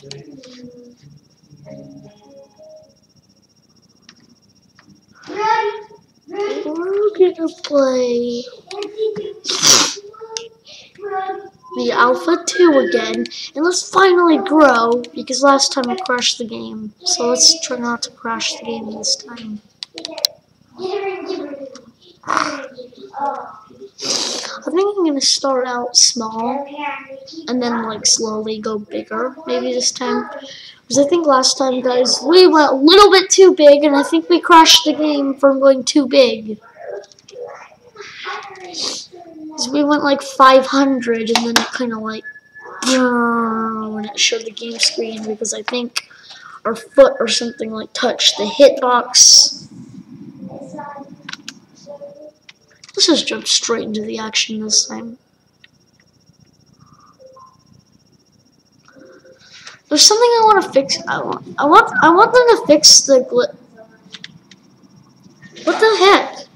We're gonna play the Alpha 2 again, and let's finally grow, because last time I crashed the game. So let's try not to crash the game this time. I think I'm gonna start out small, and then like slowly go bigger, maybe this time. Because I think last time, guys, we went a little bit too big, and I think we crashed the game from going too big. Because we went like 500, and then it kind of like, when it showed the game screen, because I think our foot or something like touched the hitbox. Let's just jump straight into the action this time. There's something I want to fix. I want them to fix the glitch. What the heck?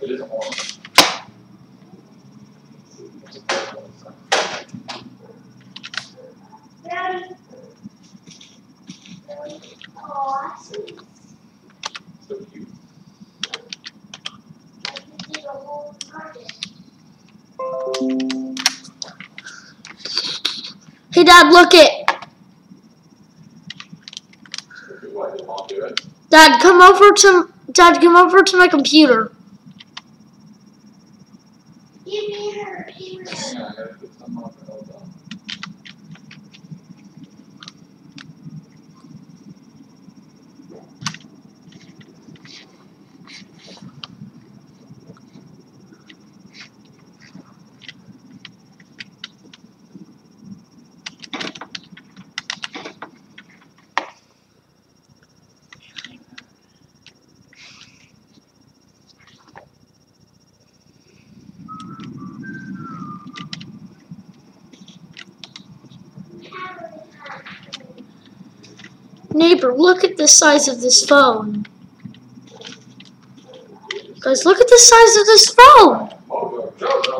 Hey, Dad, look it. Dad, come over to my computer. Neighbor, look at the size of this phone. Guys, look at the size of this phone.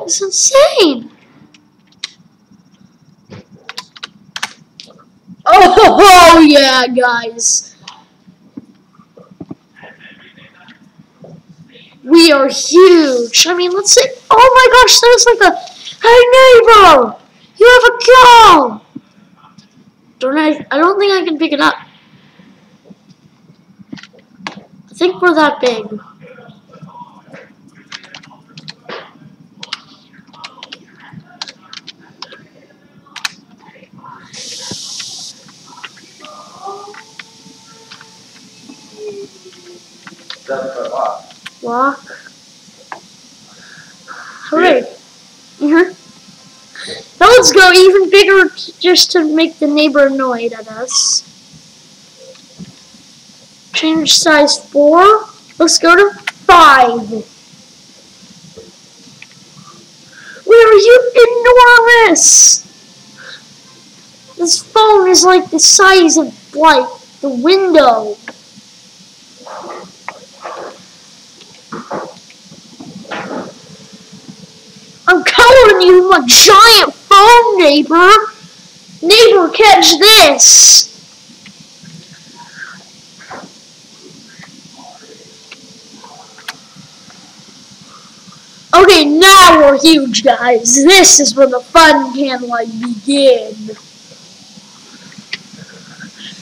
It's insane. Oh yeah, guys. We are huge. I mean, let's say, oh my gosh, there's like a, hey neighbor, you have a cow. I don't think I can pick it up. I think we're that big. Walk. Hooray. Now let's go even bigger just to make the neighbor annoyed at us. Change size 4. Let's go to 5. We are enormous! This phone is like the size of like the window. I'm calling you a giant phone, neighbor. Neighbor, catch this. Okay, now we're huge, guys. This is where the fun can, like, begin.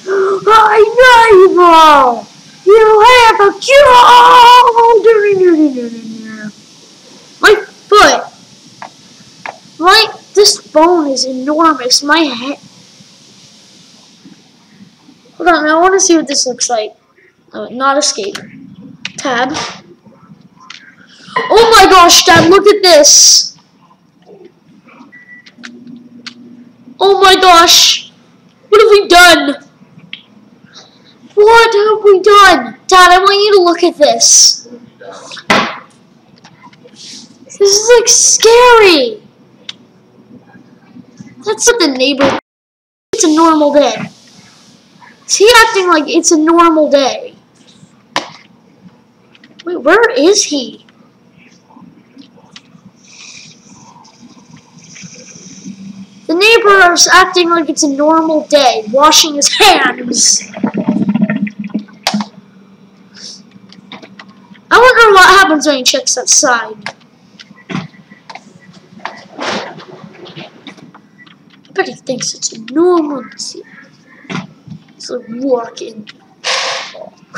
Hi, neighbor! You have a cow! My foot! This phone is enormous. My head... Hold on, I want to see what this looks like. Not escape. Tab. Oh my gosh, Dad, look at this. Oh my gosh. What have we done? What have we done? Dad, I want you to look at this. This is like scary. That's what the neighbor... It's a normal day. Is he acting like it's a normal day? Wait, where is he? The neighbor is acting like it's a normal day, washing his hands. I wonder what happens when he checks outside. I bet he thinks it's a normal day. He's like walking,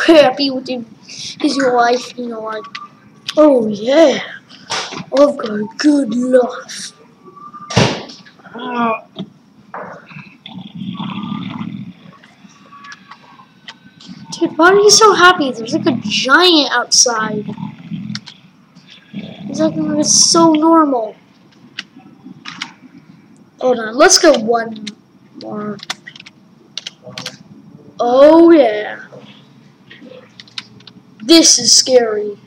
happy with his wife, you know, like, oh yeah, I've got a good life. Dude, why are you so happy? There's like a giant outside. It's like it's so normal. Hold on, let's go one more. Oh yeah. This is scary.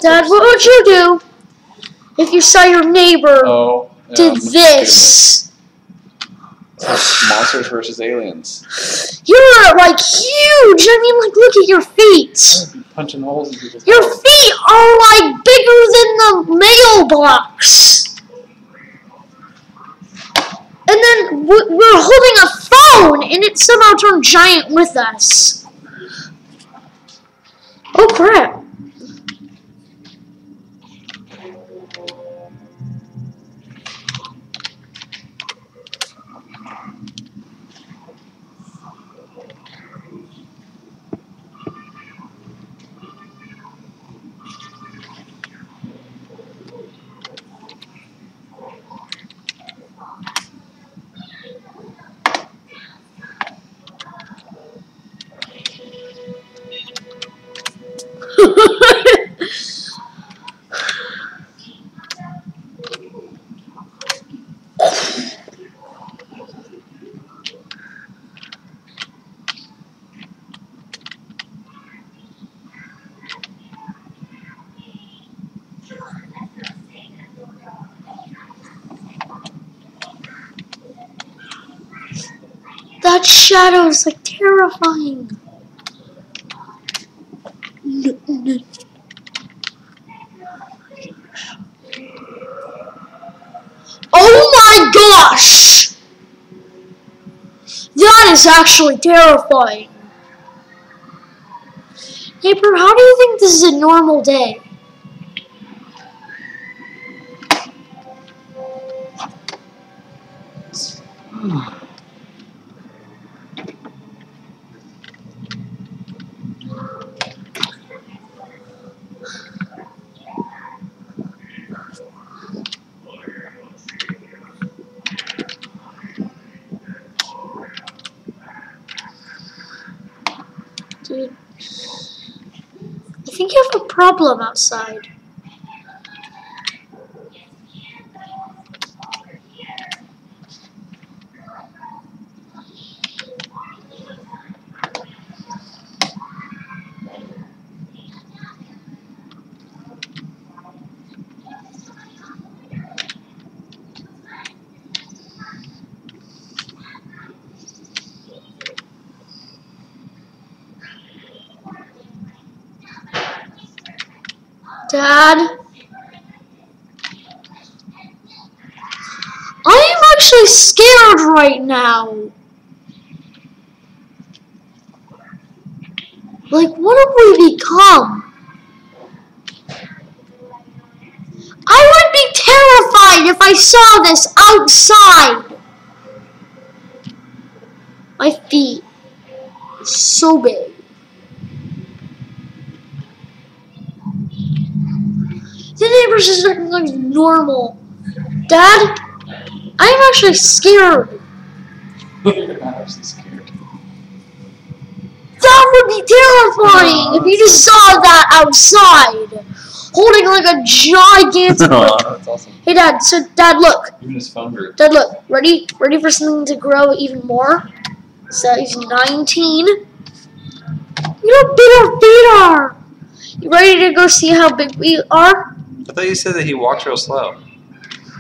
Dad, what would you do if you saw your neighbor did this? Monsters versus aliens. You're like huge. I mean, like, look at your feet. Punching holes in people's Your heads. feet are like bigger than the mailbox. And then we're holding a phone, and it somehow turned giant with us. Oh crap. That shadow is like terrifying. Oh my gosh! That is actually terrifying. Neighbor, how do you think this is a normal day? Dude, I think you have a problem outside. Dad, I am actually scared right now. Like, what have we become? I would be terrified if I saw this outside. My feet are so big. The neighbors is looking like normal. Dad, I am actually scared. I'm actually scared. That would be terrifying if you just saw that outside, holding like a gigantic. That's awesome. Hey, Dad. So, Dad, look. Even his phone grew. Dad, look. Ready for something to grow even more? So he's 19. Look how big our feet are. You ready to go see how big we are? I thought you said that he walks real slow.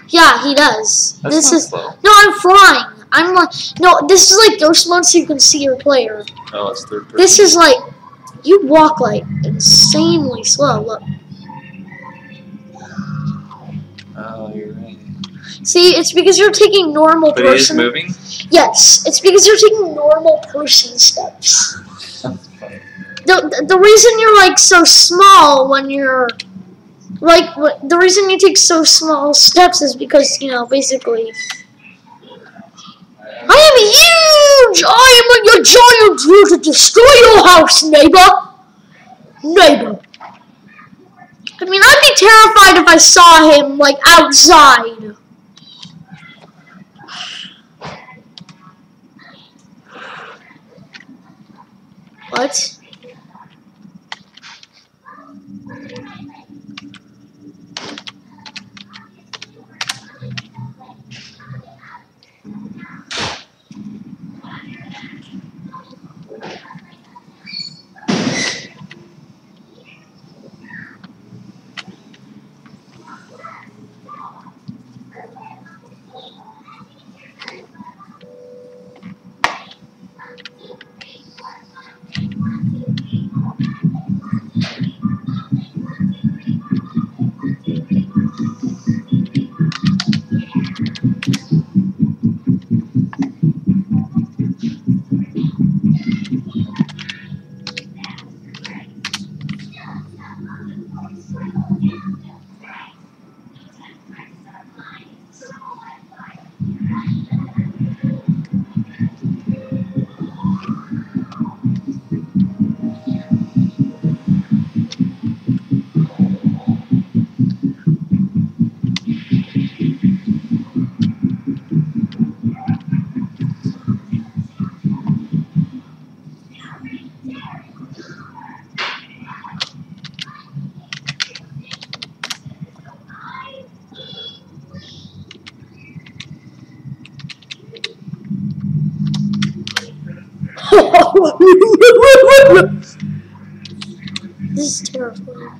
Yeah, he does. That's this not is slow. No, I'm flying. I'm like no. This is like ghost mode, so you can see your player. Oh, it's third person. This is like you walk like insanely slow. Look. Oh, you're right. See, it's because you're taking normal But he is person. moving? Yes, it's because you're taking normal person steps. That's funny. The reason you're like so small when you're like the reason you take so small steps is because basically I am huge. I am a giant here to destroy your house, neighbor. Neighbor. I mean, I'd be terrified if I saw him like outside. What? This is terrifying.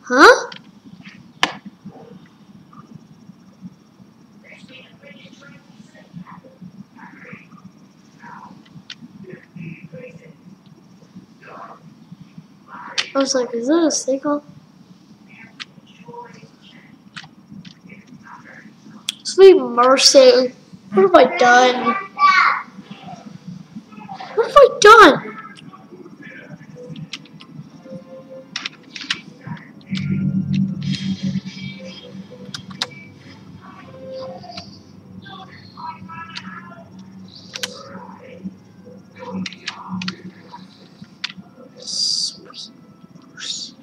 Huh? I was like, is that a seagull? Sweet mercy. What have I done? What have I done? Sweet mercy.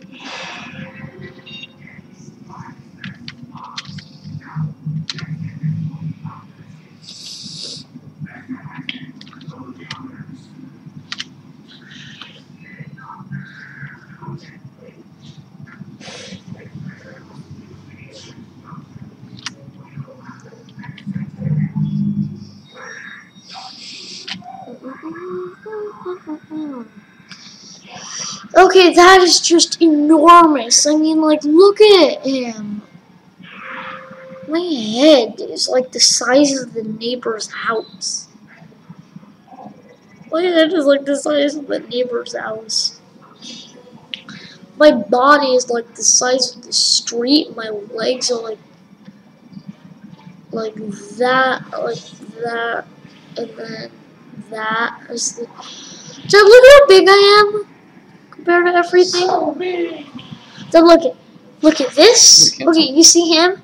Okay, that is just enormous. I mean, like, look at him. My head is like the size of the neighbor's house. My head is like the size of the neighbor's house. My body is like the size of the street. My legs are like that, and then that is the. So look how big I am compared to everything. So big. Then look at this. Okay, you see him?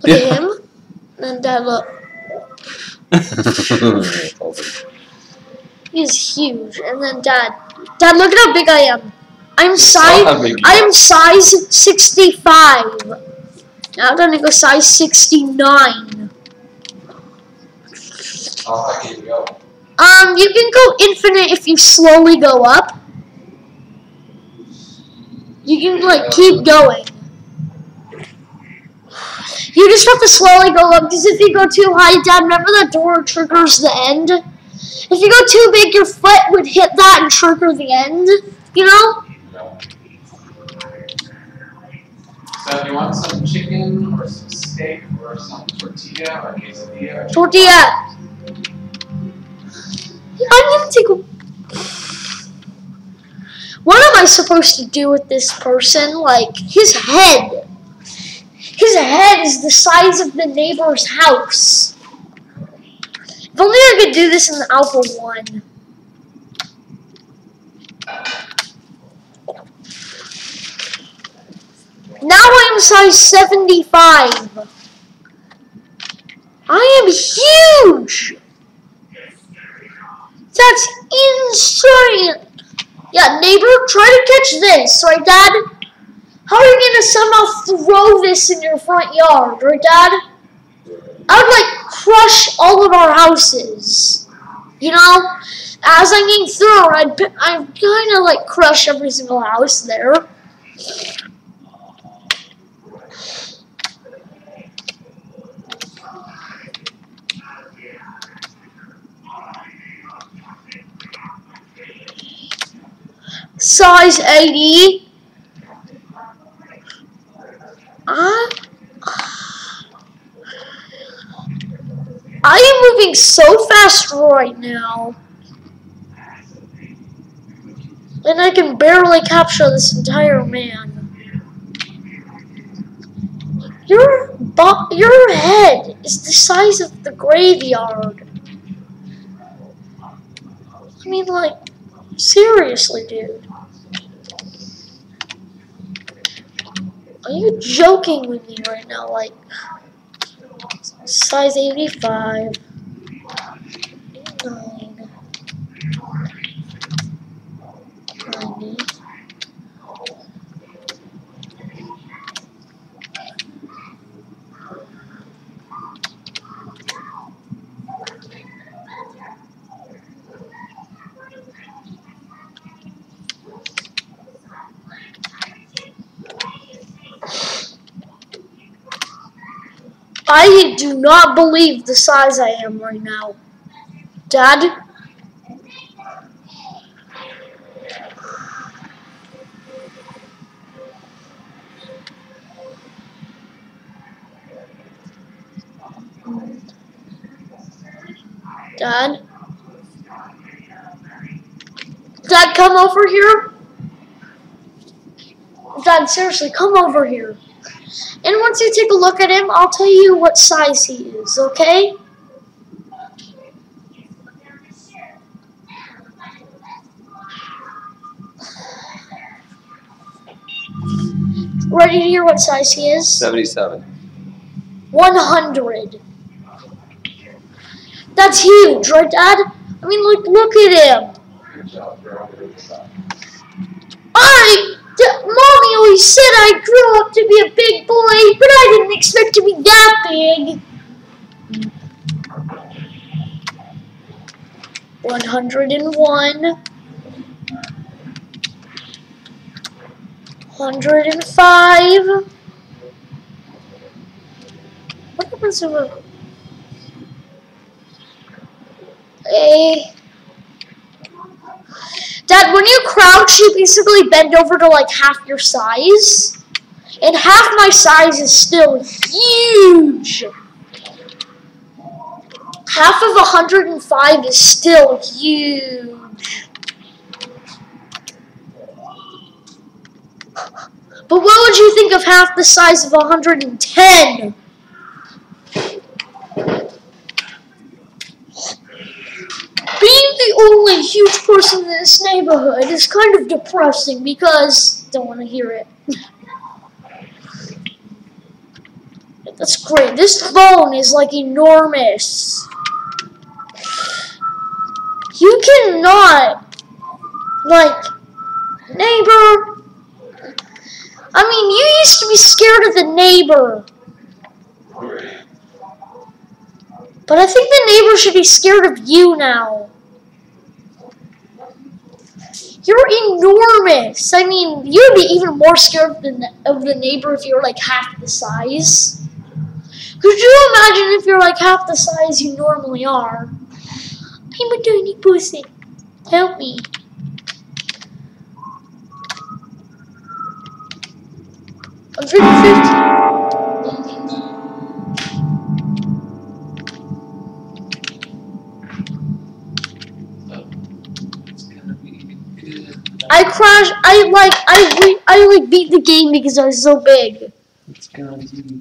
Look at him. And Dad, look. He's huge. And then Dad, look at how big I am. I'm size 65. Now I'm gonna go size 69. How high can you go? You can go infinite if you slowly go up. You can like keep going. You just have to slowly go up, because if you go too high, Dad, remember that door triggers the end? If you go too big, your foot would hit that and trigger the end, you know? No. So if you want some chicken or some steak or some tortilla or quesadilla or Tortilla. I need to take a... What am I supposed to do with this person? Like, his head. His head is the size of the neighbor's house. If only I could do this in the Alpha 1. Now I am size 75. I am huge. That's insane. Yeah, neighbor, try to catch this, right, Dad? How are you gonna somehow throw this in your front yard, right, Dad? I would like crush all of our houses. You know, as I'm getting through, I'd kind of like crush every single house there. Size 80. I am moving so fast right now. And I can barely capture this entire man. Your head is the size of the graveyard. I mean, like, seriously, dude. Are you joking with me right now? Like, size 85, 89, 90. I do not believe the size I am right now. Dad? Dad? Dad, come over here. Dad, seriously, come over here. And once you take a look at him, I'll tell you what size he is, okay? Ready to hear what size he is? 77. 100. That's huge, right, Dad? I mean, look at him. Mommy always said I'd grow up to be a big boy, but I didn't expect to be that big. 101. 105. What happens to a... Dad, when you crouch, you basically bend over to like half your size. And half my size is still huge. Half of 105 is still huge. But what would you think of half the size of 110? Being the only huge person in this neighborhood is kind of depressing because I don't want to hear it. That's great. This phone is like enormous. You cannot, like, neighbor. I mean, you used to be scared of the neighbor. But I think the neighbor should be scared of you now. You're enormous. I mean, you'd be even more scared of the neighbor if you were like half the size. Could you imagine if you're like half the size you normally are? I'm a tiny pussy. Help me. I'm 50. I crashed. I beat the game because I was so big. It's gonna be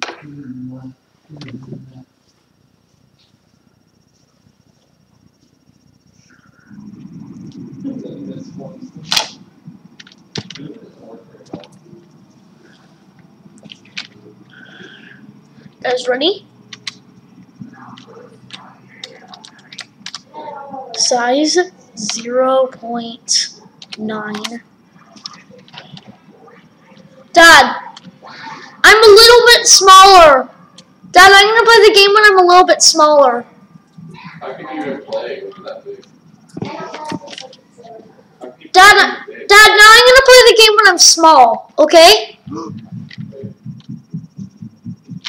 Guys, ready? Size 0.9. Dad, I'm a little bit smaller. Dad, I'm gonna play the game when I'm a little bit smaller. How can you even play with that big? Dad, now I'm gonna play the game when I'm small, okay?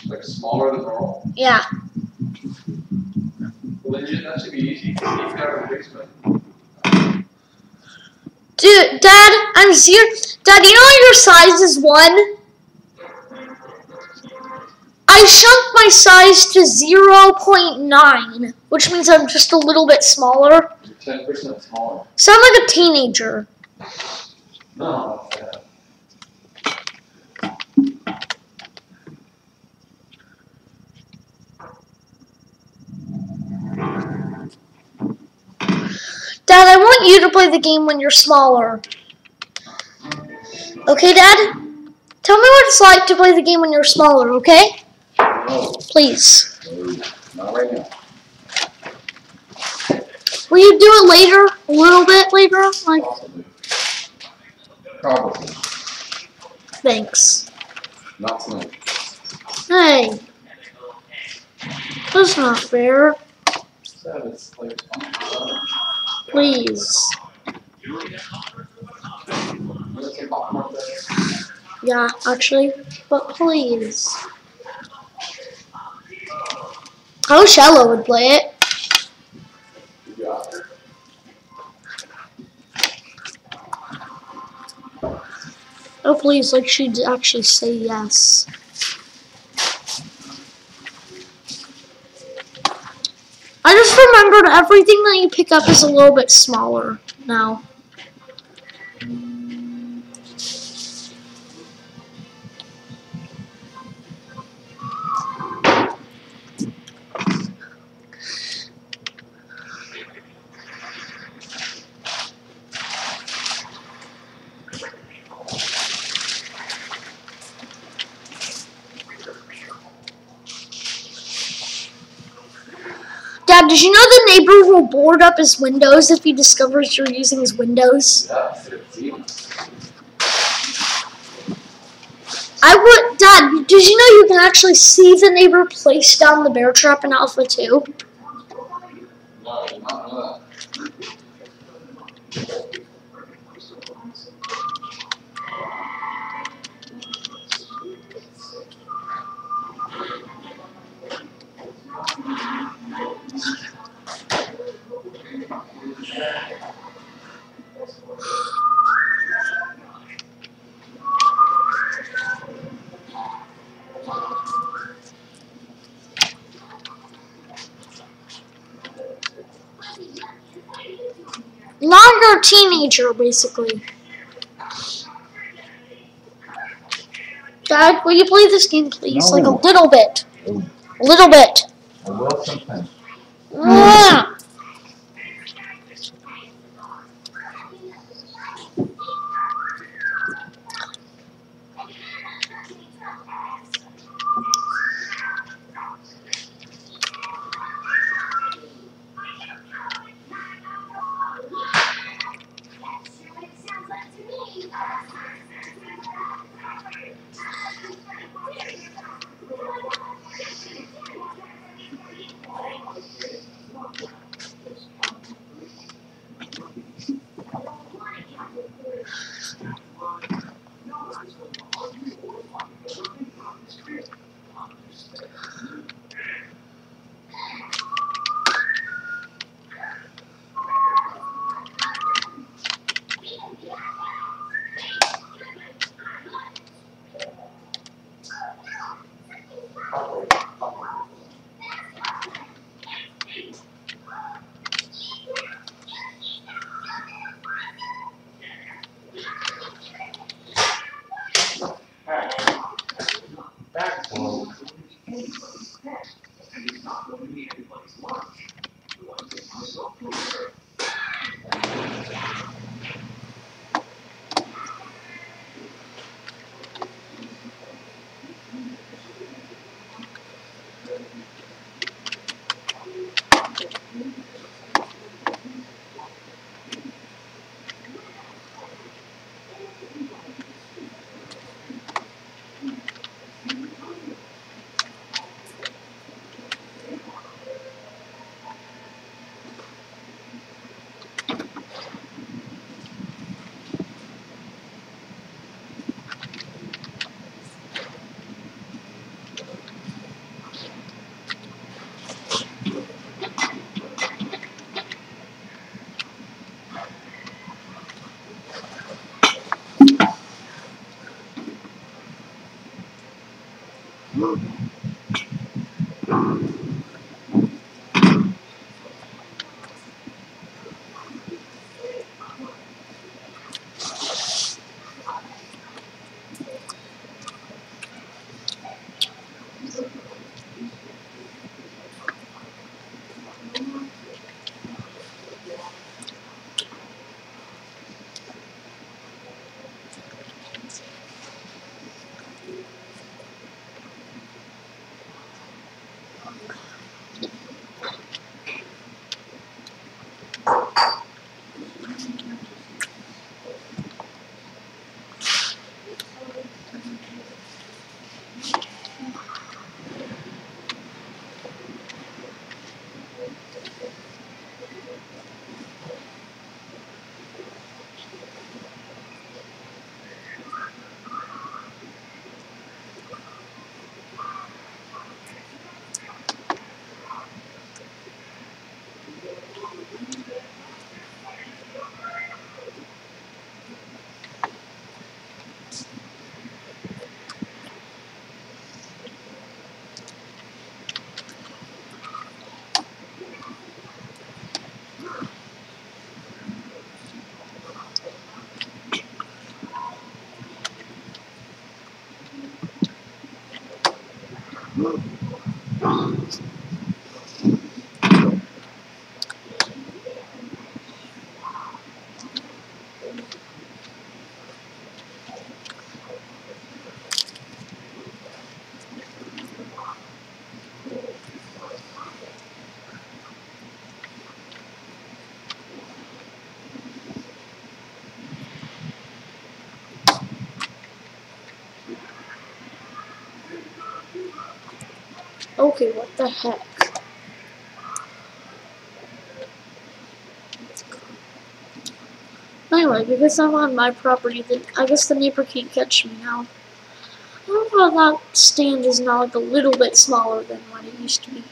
Like smaller than normal? Yeah. Well, then that should be easy. He's got a basement. Dude, Dad, I'm serious. Dad, you know your size is 1? I shrunk my size to 0.9, which means I'm just a little bit smaller. You're 10% smaller. So I'm like a teenager. No. Dad, I want you to play the game when you're smaller. Okay, Dad? Tell me what it's like to play the game when you're smaller, okay? No. Please. No, not right now. Will you do it later? A little bit later? Like, Possibly. Probably. thanks. Not tonight. Hey. That's not fair. So it's like, Please. Yeah, actually. But please. I wish Ella would play it. Oh, please, like she'd actually say yes. I just remembered everything that you pick up is a little bit smaller now. Dad, did you know the neighbor will board up his windows if he discovers you're using his windows? Dad, did you know you can actually see the neighbor place down the bear trap in Alpha 2? No, I did not know that. Now you're a teenager, basically. Dad, will you play this game, please? No. Like a little bit. Oh, A little bit. I will sometimes. Ah. Okay, what the heck? Anyway, because I'm on my property, then I guess the neighbor can't catch me now. I don't know how that stand is now like a little bit smaller than what it used to be.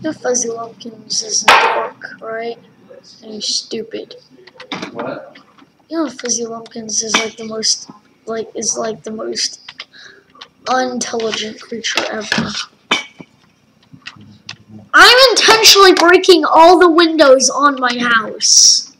The Fuzzy Lumpkins is a dork, right? And he's stupid. What? You know, Fuzzy Lumpkins is like the most unintelligent creature ever. I'm intentionally breaking all the windows on my house.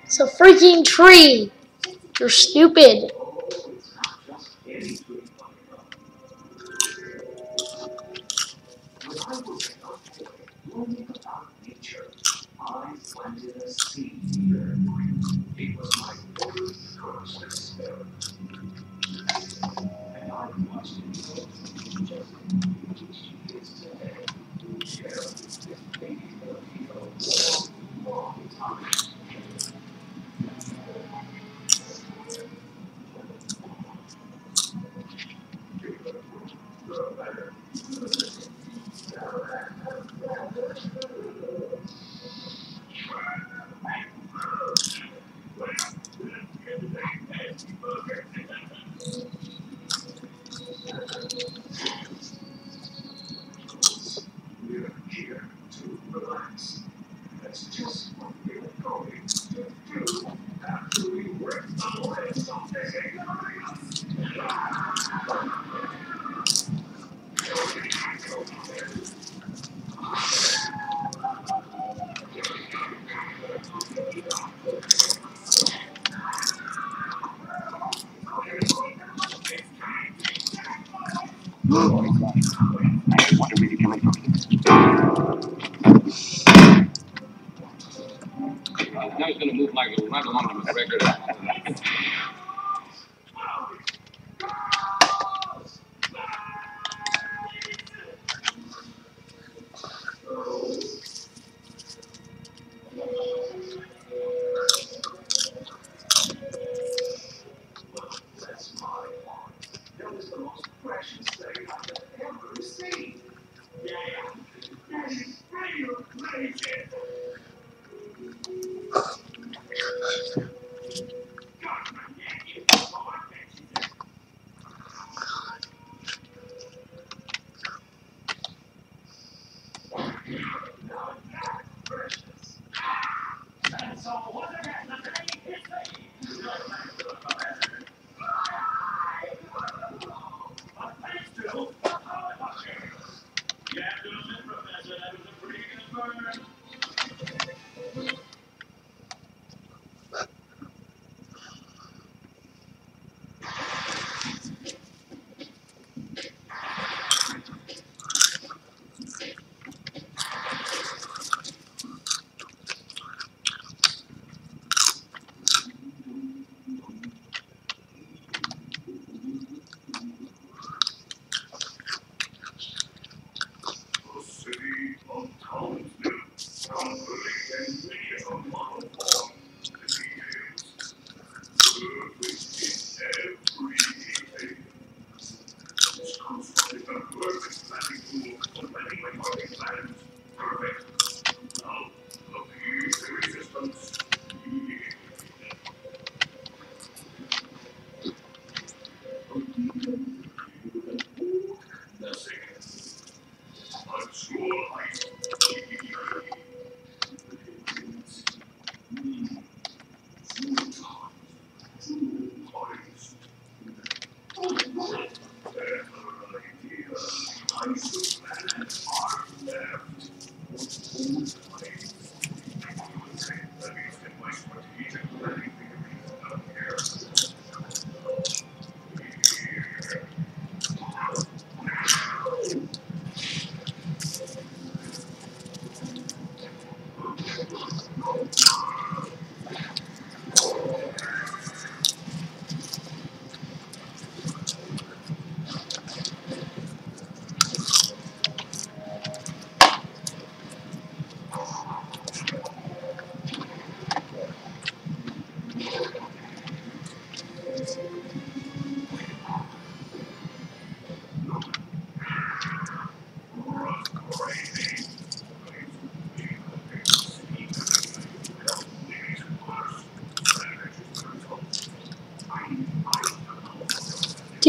It's a freaking tree. You're stupid. Now he's going to move like right along to McGregor.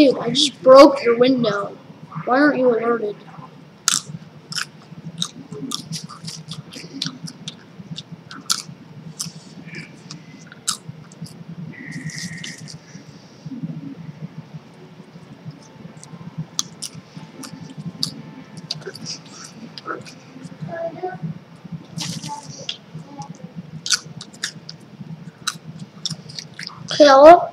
Dude, I just broke your window. Why aren't you alerted? Hello?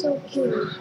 So cute.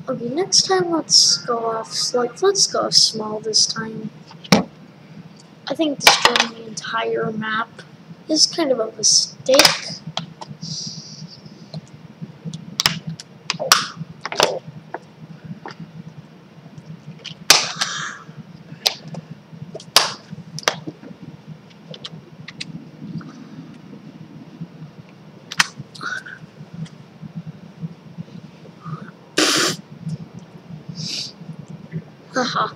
Okay, next time let's go off, let's go small this time. I think destroying the entire map is kind of a mistake. Haha.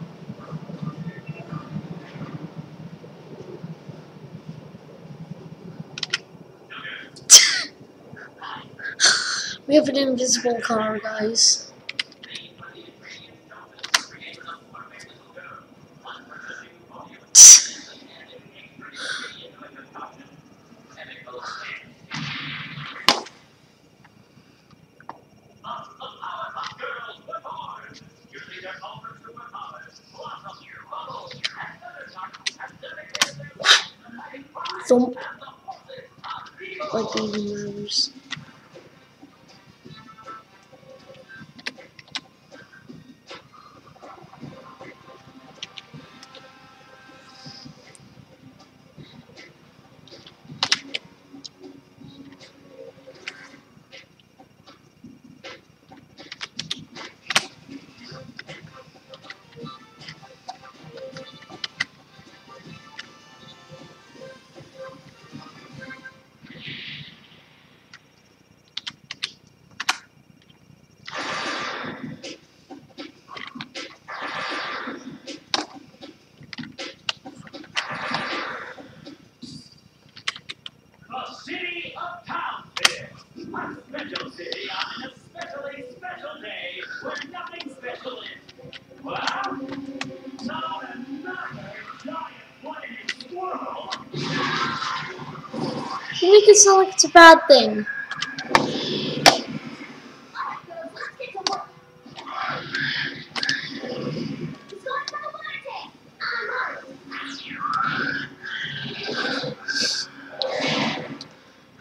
We have an invisible car, guys. Thump. Like even matters. it sound like it's a bad thing.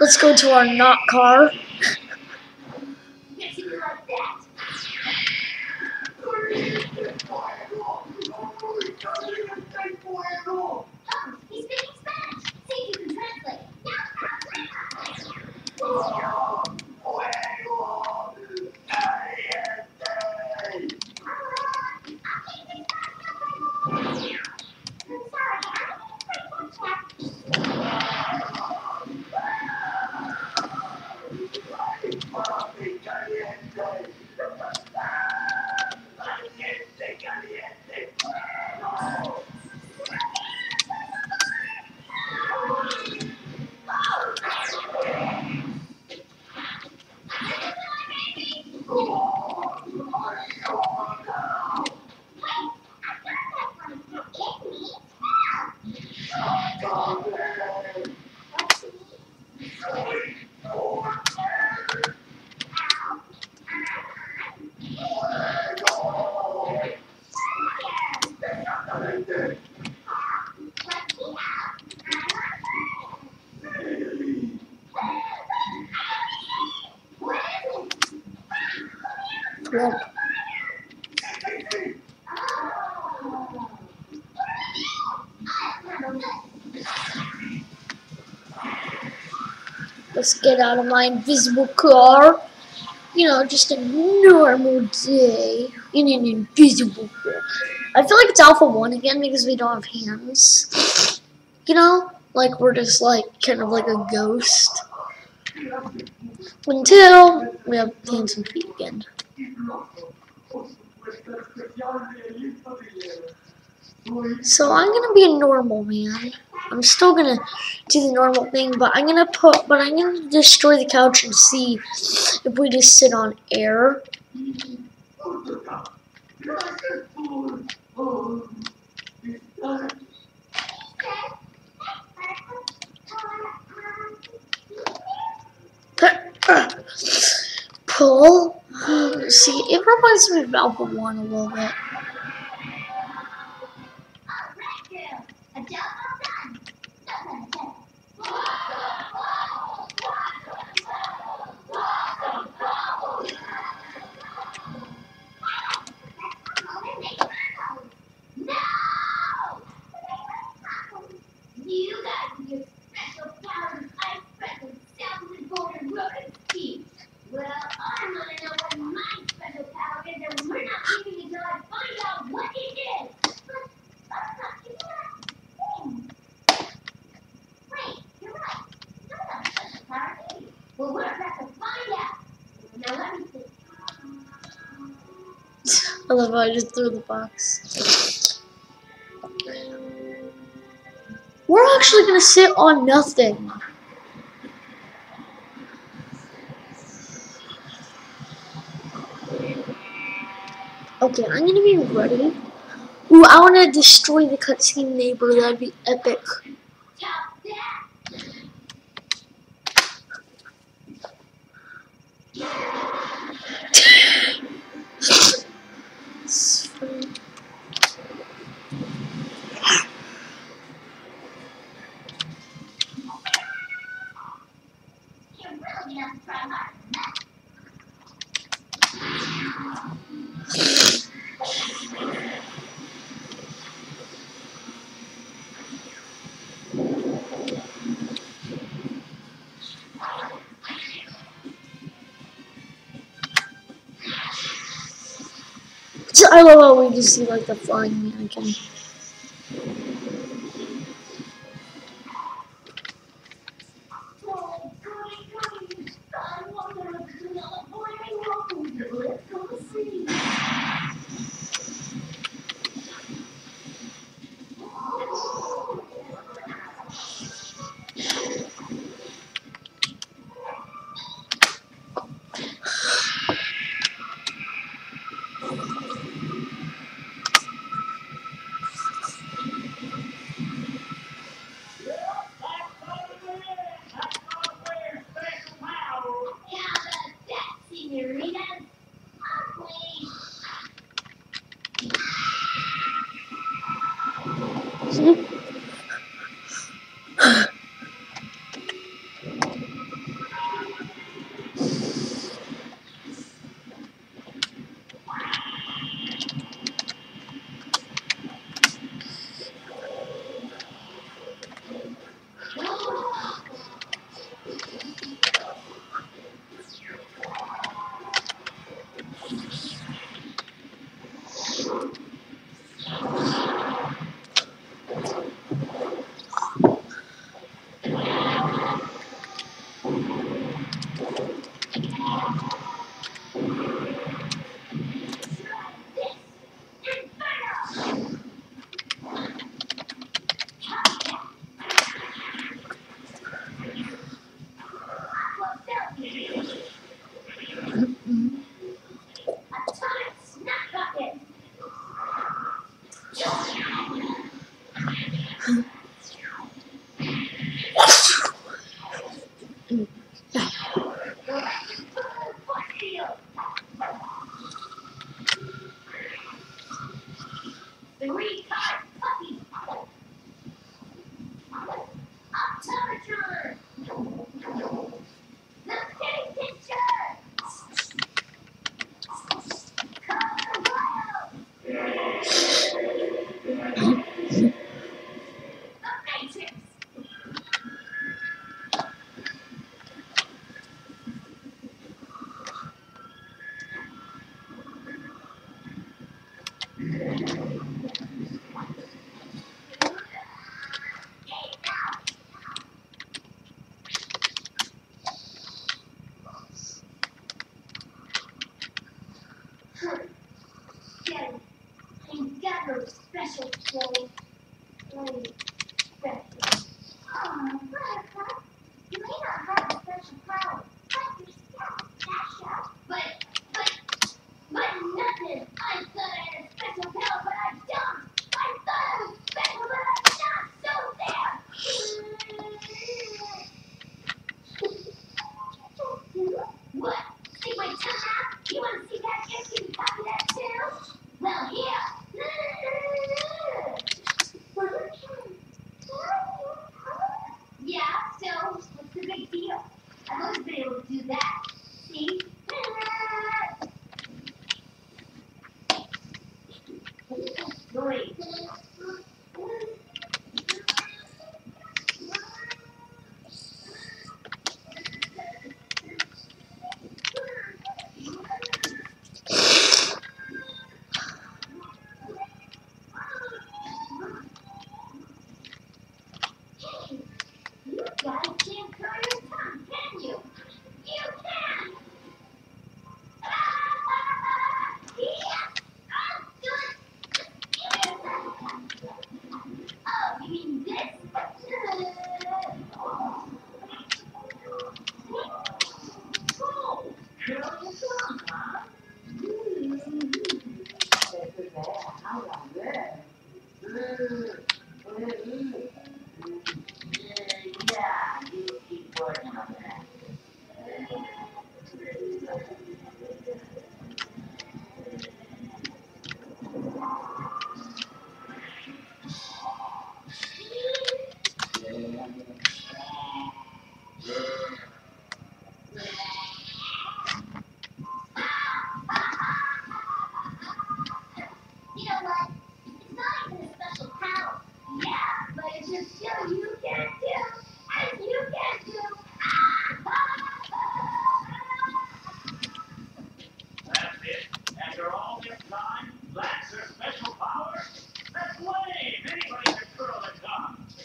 Let's go to our not car. Yep. Let's get out of my invisible car. You know, just a normal day in an invisible car. I feel like it's Alpha 1 again because we don't have hands. You know? Like we're just like kind of like a ghost. Until we have hands and feet again. So I'm gonna be a normal man. I'm still gonna do the normal thing, but I'm gonna destroy the couch and see if we just sit on air. Pull. See, it reminds me of Alpha 1 a little bit. I love how I just threw the box. We're actually gonna sit on nothing. Okay, I'm gonna be ready. Ooh, I wanna destroy the cutscene neighbor, that'd be epic. It's funny. I love how we just see like the flying mannequin.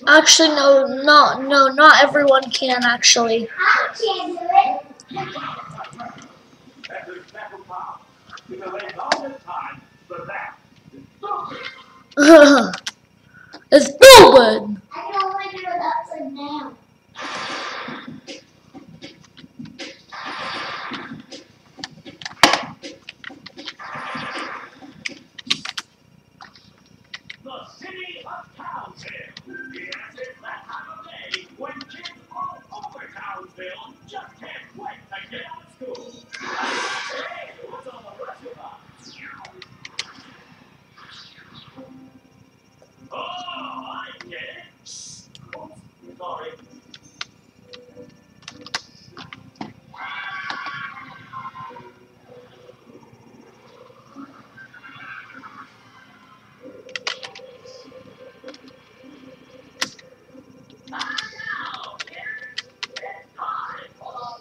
Actually, not everyone can actually. It's stupid. I can only do it upside down. The city of Townsville. Yes, it's that time of day when kids all over Townsville just can't wait to get out of school. Hey, what's on the rest of us? Oh, I get it. Oops, sorry. Not now, kids. It's time for